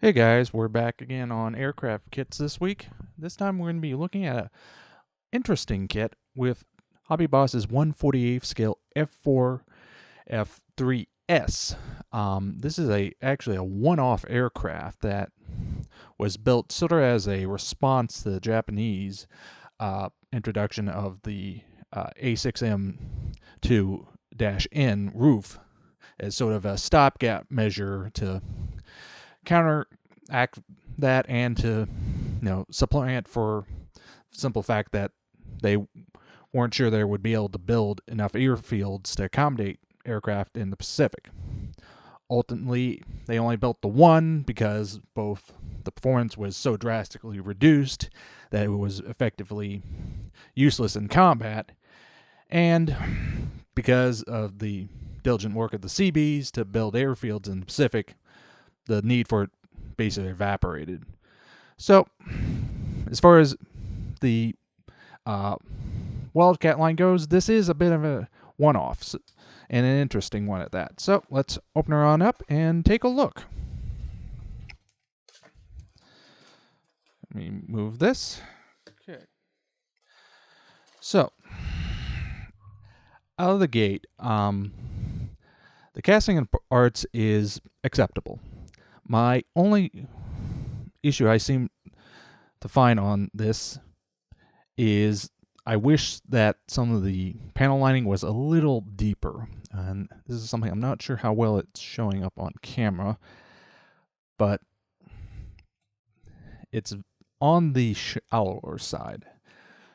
Hey guys, we're back again on aircraft kits this week. This time we're going to be looking at an interesting kit with Hobby Boss's 1/48 scale F4F-3S. This is actually a one-off aircraft that was built sort of as a response to the Japanese introduction of the A6M2-N roof as sort of a stopgap measure to counteract that and to supplant for simple fact that they weren't sure they would be able to build enough airfields to accommodate aircraft in the Pacific. Ultimately, they only built the one because both the performance was so drastically reduced that it was effectively useless in combat, and because of the diligent work of the Seabees to build airfields in the Pacific, the need for it basically evaporated. So, as far as the Wildcat line goes, this is a bit of a one-off and an interesting one at that. So, let's open her on up and take a look. Let me move this. Okay. So, out of the gate, the casting and parts is acceptable. My only issue I seem to find on this is I wish that some of the panel lining was a little deeper. And this is something I'm not sure how well it's showing up on camera, but it's on the shallower side.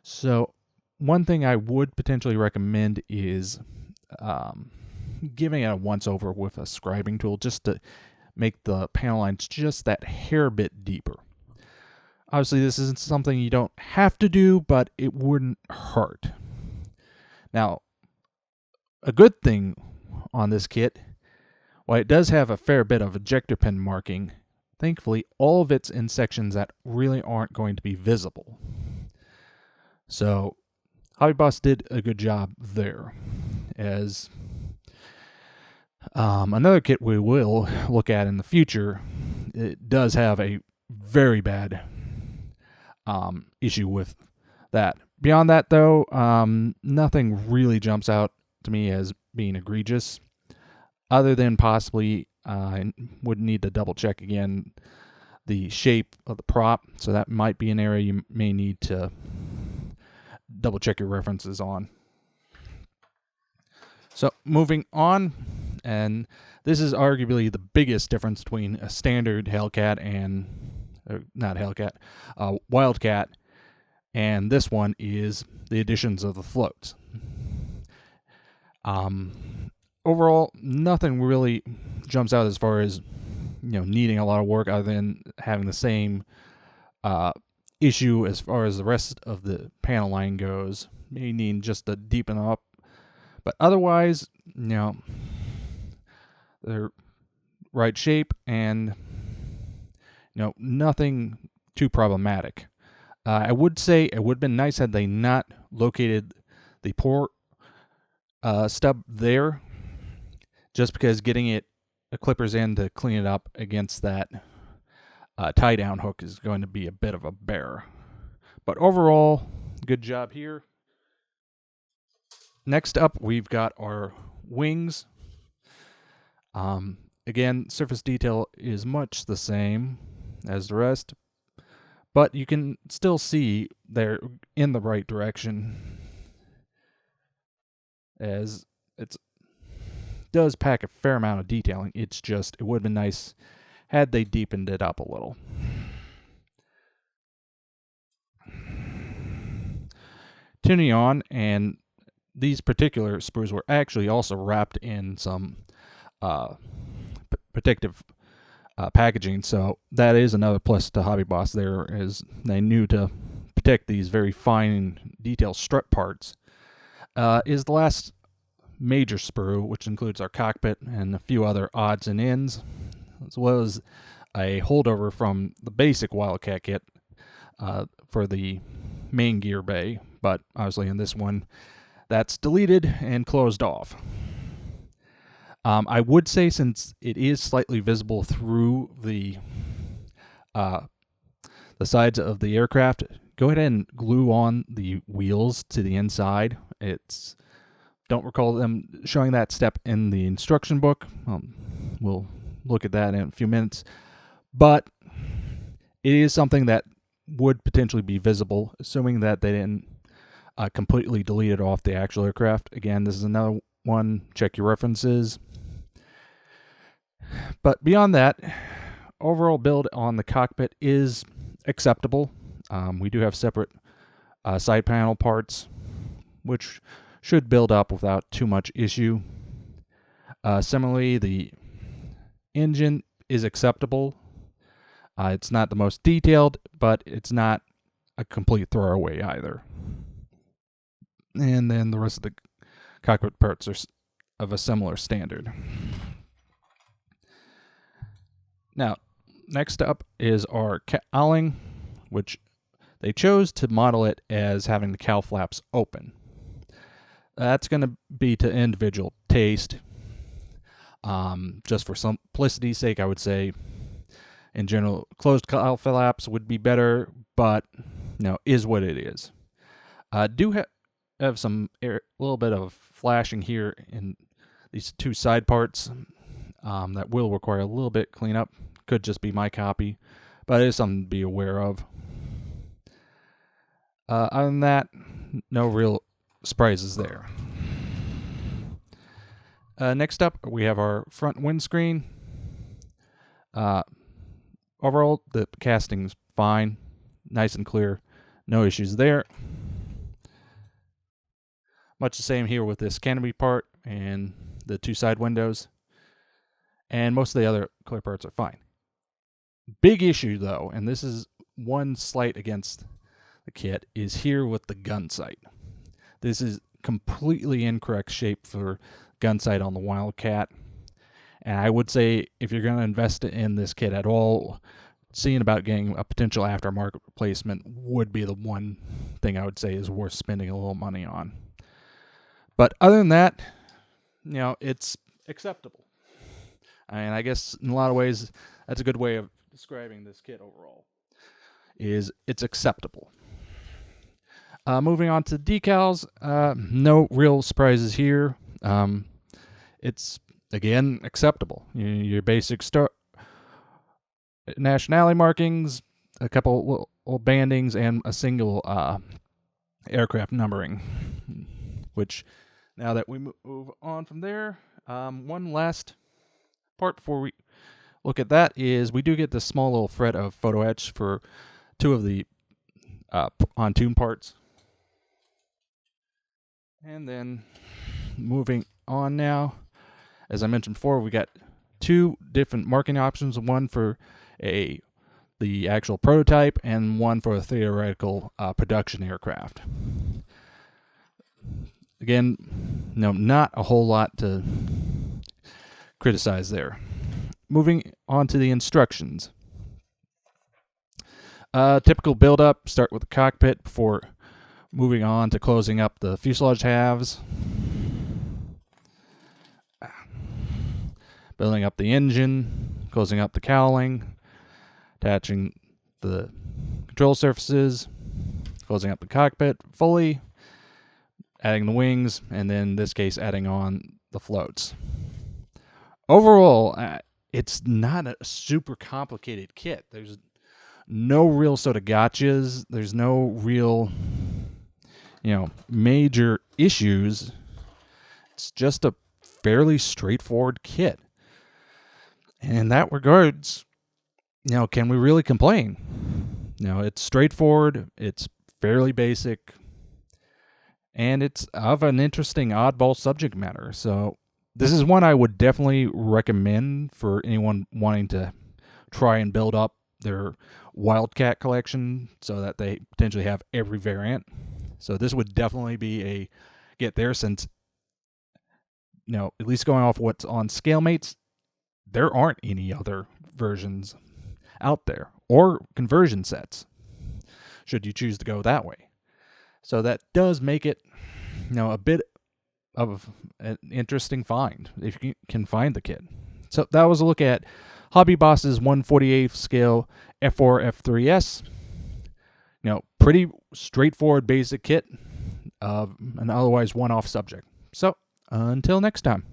So one thing I would potentially recommend is giving it a once-over with a scribing tool just to make the panel lines just that hair bit deeper. Obviously, this isn't something you don't have to do, but it wouldn't hurt. Now, a good thing on this kit, while it does have a fair bit of ejector pin marking, thankfully, all of it's in sections that really aren't going to be visible. So, Hobby Boss did a good job there. As another kit we will look at in the future, it does have a very bad issue with that. Beyond that, though, nothing really jumps out to me as being egregious, other than possibly I would need to double check again the shape of the prop, so that might be an area you may need to double check your references on. So moving on, and this is arguably the biggest difference between a standard Hellcat and Wildcat, and this one is the additions of the floats. Overall, nothing really jumps out as far as needing a lot of work, other than having the same issue as far as the rest of the panel line goes. May need just to deepen up, but otherwise, they're right shape and nothing too problematic. I would say it would have been nice had they not located the port stub there, just because getting a clippers in to clean it up against that tie down hook is going to be a bit of a bear. But overall, good job here. Next up, we've got our wings. Again, surface detail is much the same as the rest, but you can still see they're in the right direction, as it does pack a fair amount of detailing. It's just, it would have been nice had they deepened it up a little. Tuning on, and these particular sprues were actually also wrapped in some protective packaging, so that is another plus to Hobby Boss there, is they knew to protect these very fine detailed strut parts. Is the last major sprue, which includes our cockpit and a few other odds and ends, as well as a holdover from the basic Wildcat kit for the main gear bay, but obviously in this one that's deleted and closed off. I would say, since it is slightly visible through the the sides of the aircraft, go ahead and glue on the wheels to the inside. Don't recall them showing that step in the instruction book. We'll look at that in a few minutes. But it is something that would potentially be visible, assuming that they didn't completely delete it off the actual aircraft. Again, this is another one. Check your references. But beyond that, overall build on the cockpit is acceptable. We do have separate side panel parts, which should build up without too much issue. Similarly, the engine is acceptable. It's not the most detailed, but it's not a complete throwaway either. And then the rest of the cockpit parts are of a similar standard. Now, next up is our cowling, which they chose to model it as having the cowl flaps open. That's going to be to individual taste. Just for simplicity's sake, I would say, in general, closed cowl flaps would be better, but is what it is. Do have some little bit of flashing here in these two side parts that will require a little bit cleanup. Could just be my copy, but it is something to be aware of. Other than that, no real surprises there. Next up, we have our front windscreen. Overall, the casting's fine, nice and clear, no issues there. Much the same here with this canopy part and the two side windows, and most of the other clear parts are fine. Big issue though, and this is one slight against the kit, is here with the gun sight. This is completely incorrect shape for gun sight on the Wildcat, and I would say if you're going to invest in this kit at all, seeing about getting a potential aftermarket replacement would be the one thing I would say is worth spending a little money on. But other than that, it's acceptable. I guess in a lot of ways, that's a good way of describing this kit overall, is it's acceptable. Moving on to decals, no real surprises here. It's, again, acceptable. Your basic nationality markings, a couple little bandings, and a single aircraft numbering, which, now that we move on from there, one last part before we look at that is we do get this small little thread of photo etch for two of the pontoon parts. And then moving on now, as I mentioned before, we got two different marking options, one for the actual prototype and one for a theoretical production aircraft. Again, not a whole lot to criticize there. Moving on to the instructions. Typical build-up, start with the cockpit before moving on to closing up the fuselage halves. Building up the engine, closing up the cowling, attaching the control surfaces, closing up the cockpit fully, adding the wings, and then in this case adding on the floats. Overall, it's not a super complicated kit. There's no real sort of gotchas. There's no real, major issues. It's just a fairly straightforward kit. And in that regards, can we really complain? It's straightforward, it's fairly basic, and it's of an interesting oddball subject matter. So this is one I would definitely recommend for anyone wanting to try and build up their Wildcat collection so that they potentially have every variant. So this would definitely be a get there, since, at least going off what's on Scalemates, there aren't any other versions out there, or conversion sets, should you choose to go that way. So that does make it, a bit of an interesting find, if you can find the kit. So that was a look at Hobby Boss's 1/48 scale F4F-3S. Pretty straightforward basic kit of an otherwise one-off subject. So, until next time.